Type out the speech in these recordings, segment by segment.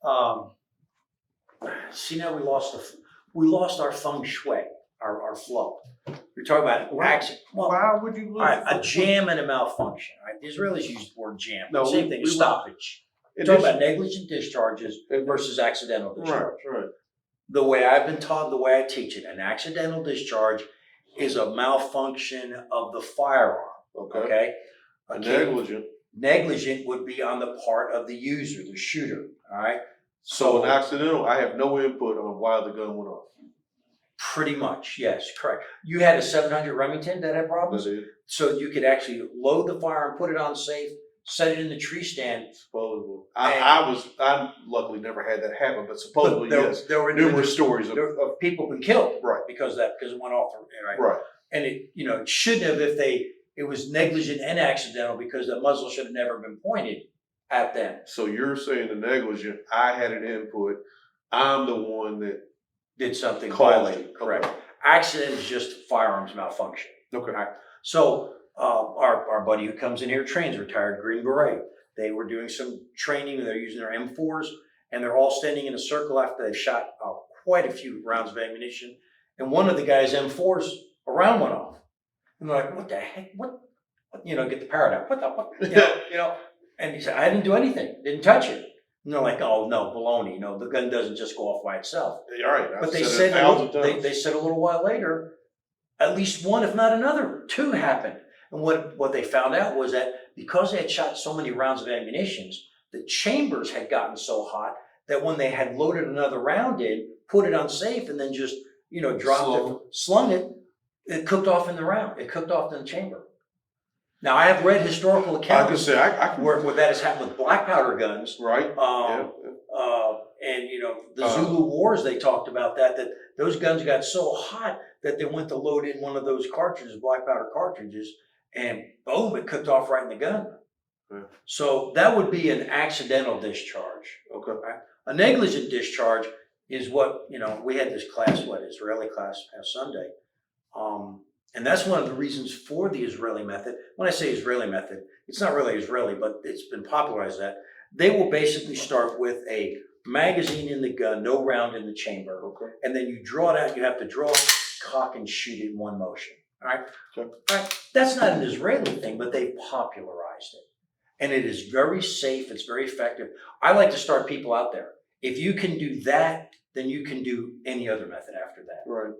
Um, See, now we lost our feng shui, our flow. You're talking about accident. Well, Why would you all lose right, it a jam and a malfunction. All right, the Israelis use the word jam. No, Same thing, we- stoppage. You're talking about negligent discharges versus accidental discharge. Right. The way I've been taught, the way I teach it, an accidental discharge is a malfunction of the firearm. Okay. Negligent. Negligent would be on the part of the user, the shooter. All right. So an accidental, I have no input on why the gun went off. Pretty much, yes, correct. You had a 700 Remington that had problems, That's it. so you could actually load the firearm, put it on safe, set it in the tree stand. Supposedly. I luckily never had that happen, but supposedly, yes. There were Numerous stories of people been killed, right, because it went off, right? Right. And it shouldn't have if it was negligent and accidental, because the muzzle should have never been pointed at them. So you're saying the negligent, I had an input, I'm the one that did something caused violated, it. correct. Okay. Accident is just firearms malfunction. Okay. Right? So our buddy who comes in here trains, retired Green Beret. They were doing some training. They're using their M4s, and they're all standing in a circle after they've shot quite a few rounds of ammunition. And one of the guys' M4s, a round went off. And they're like, "What the heck? What?" Get the parrot out. What the? What? And he said, "I didn't do anything. Didn't touch it." And they're like, "Oh no, baloney! No, the gun doesn't just go off by itself." All right. But they said they said a little while later, at least one, if not another, two happened. And what they found out was that because they had shot so many rounds of ammunition, the chambers had gotten so hot that when they had loaded another round in, put it on safe, and then just slung it, it cooked off in the round. It cooked off in the chamber. Now, I have read historical accounts I can say I can where that has happened with black powder guns. Right. And the Zulu Wars, they talked about that those guns got so hot that they went to load in one of those cartridges, black powder cartridges, and boom, it cooked off right in the gun. Yeah. So that would be an accidental discharge. Okay. Right? A negligent discharge is what, we had this class, Israeli class past Sunday. And that's one of the reasons for the Israeli method. When I say Israeli method, it's not really Israeli, but it's been popularized that they will basically start with a magazine in the gun, no round in the chamber. Okay. And then you draw it out, you have to draw, cock, and shoot it in one motion. All right. Okay. All right. That's not an Israeli thing, but they popularized it. And it is very safe, it's very effective. I like to start people out there. If you can do that, then you can do any other method after that. Right.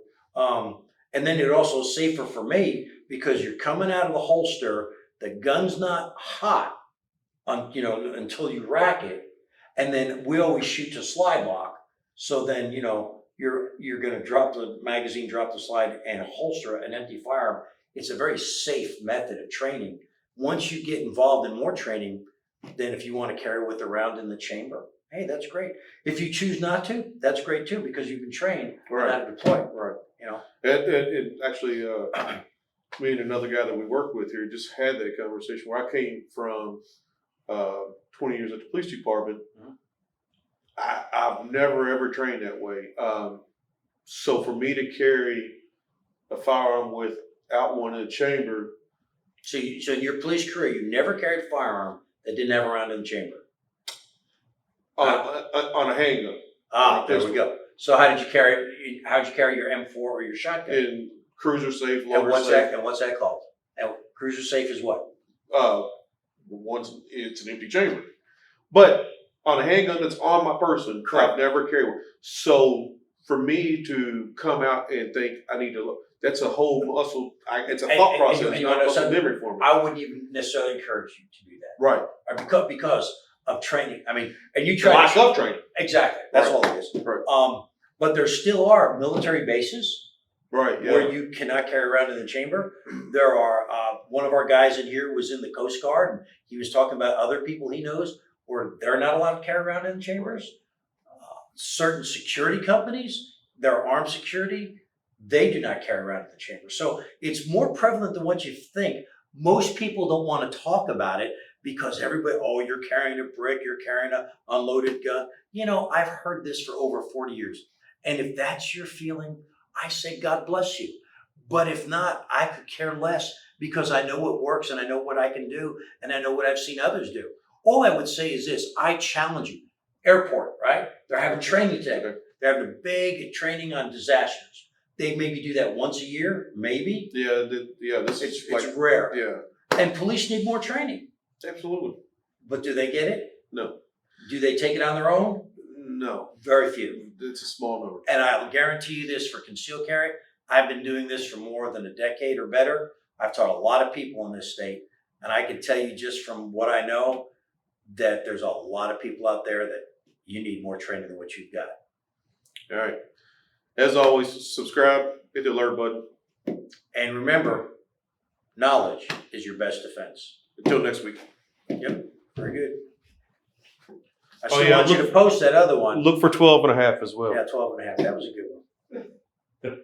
And then it also is safer for me because you're coming out of the holster, the gun's not hot until you rack it. And then we always shoot to slide lock. So then, you're going to drop the magazine, drop the slide, and holster an empty firearm. It's a very safe method of training. Once you get involved in more training, then if you want to carry with the round in the chamber, hey, that's great. If you choose not to, that's great too, because you've been trained how to deploy. Right. And actually, me and another guy that we work with here just had that conversation where I came from 20 years at the police department. Mm-hmm. I've never ever trained that way. So for me to carry a firearm without one in the chamber. So in your police career, you never carried a firearm that didn't have a round in the chamber? On a handgun. There we go. So how'd you carry your M4 or your shotgun? In cruiser safe, and what's that called? And cruiser safe is what? It's an empty chamber. But on a handgun that's on my person, correct. I've never carried one. So for me to come out and think I need to look, that's a whole muscle. It's a thought process. And not muscle memory for me. I wouldn't even necessarily encourage you to do that. Right. Because of training. I mean, and you try. Lack of training. Exactly. That's all it is. Right. But there still are military bases. Right. Yeah. Where you cannot carry around in the chamber. There are one of our guys in here was in the Coast Guard, and he was talking about other people he knows where they're not allowed to carry around in the chambers. Certain security companies, their armed security, they do not carry around in the chamber. So it's more prevalent than what you think. Most people don't want to talk about it because everybody, you're carrying a brick, you're carrying an unloaded gun. I've heard this for over 40 years. And if that's your feeling, I say, God bless you. But if not, I could care less because I know what works and I know what I can do and I know what I've seen others do. All I would say is this, I challenge you. airport, right? They're having training today. Okay. They're having a big training on disasters. They maybe do that once a year, maybe. This is It's rare. yeah, And police need more training. absolutely. But do they get it? No, Do they take it on their own? no, Very few. it's a small number. And I'll guarantee you this for concealed carry. I've been doing this for more than a decade or better. I've taught a lot of people in this state. And I can tell you just from what I know that there's a lot of people out there that you need more training than what you've got. All right. As always, subscribe, hit the alert button. And remember, knowledge is your best defense. Until next week. Yep, very good. I Oh, still yeah, want you to post that other one. Look for 12 and a half as well. Yeah, 12 and a half. That was a good one.